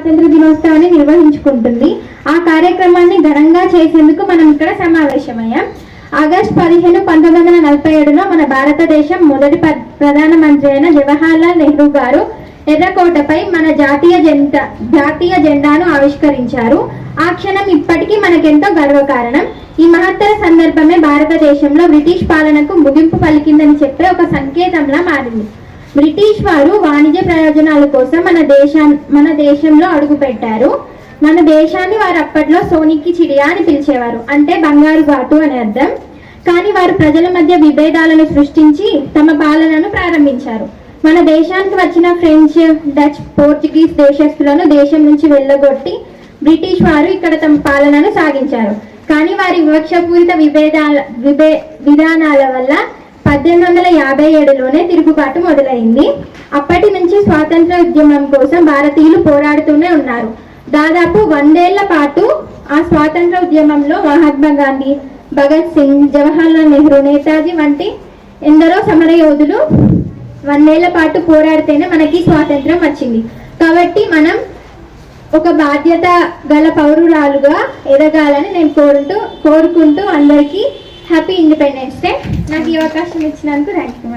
స్వాతంత్ర దినోత్సవాన్ని నిర్వహించుకుంటుంది. ఆ కార్యక్రమాన్ని ఘనంగా చేసేందుకు మనం ఇక్కడ సమావేశమయ్యాం. ఆగస్టు 15, 1947లో మన భారతదేశం మొదటి ప్రధానమంత్రి అయిన జవహర్లాల్ నెహ్రూ గారు ఎర్రకోటపై మన జాతీయ జెండాను ఆవిష్కరించారు. ఆ క్షణం ఇప్పటికీ మనకెంతో గర్వకారణం. ఈ మహత్తర సందర్భమే భారతదేశంలో బ్రిటిష్ పాలనకు ముగింపు పలికిందని చెప్పే ఒక సంకేతంలా మారింది. బ్రిటిష్ వారు వాణిజ్య ప్రయోజనాల కోసం మన దేశంలో అడుగుపెట్టారు. మన దేశాన్ని వారు అప్పట్లో సోనికి చిడియా అని పిలిచేవారు, అంటే బంగారు బాతు అని అర్థం. కానీ వారు ప్రజల మధ్య విభేదాలను సృష్టించి తమ పాలనను ప్రారంభించారు. మన దేశానికి వచ్చిన ఫ్రెంచ్, డచ్, పోర్చుగీస్ దేశస్తులను దేశం నుంచి వెళ్ళగొట్టి బ్రిటిష్ వారు ఇక్కడ తమ పాలనను సాగించారు. కానీ వారి వివక్షపూరిత విధానాల వల్ల 1857లోనే తిరుగుబాటు మొదలైంది. అప్పటి నుంచి స్వాతంత్ర ఉద్యమం కోసం భారతీయులు పోరాడుతూనే ఉన్నారు. దాదాపు 100 ఏళ్ల పాటు ఆ స్వాతంత్ర ఉద్యమంలో మహాత్మా గాంధీ, భగత్ సింగ్, జవహర్లాల్ నెహ్రూ, నేతాజీ వంటి ఎందరో సమరయోధులు 100 ఏళ్ల పాటు పోరాడితేనే మనకి స్వాతంత్రం వచ్చింది. కాబట్టి మనం ఒక బాధ్యత గల పౌరురాలుగా ఎదగాలని నేను కోరుకుంటూ అందరికీ హ్యాపీ ఇండిపెండెన్స్ డే. నాకు ఈ అవకాశం ఇచ్చినందుకు థ్యాంక్ యూ.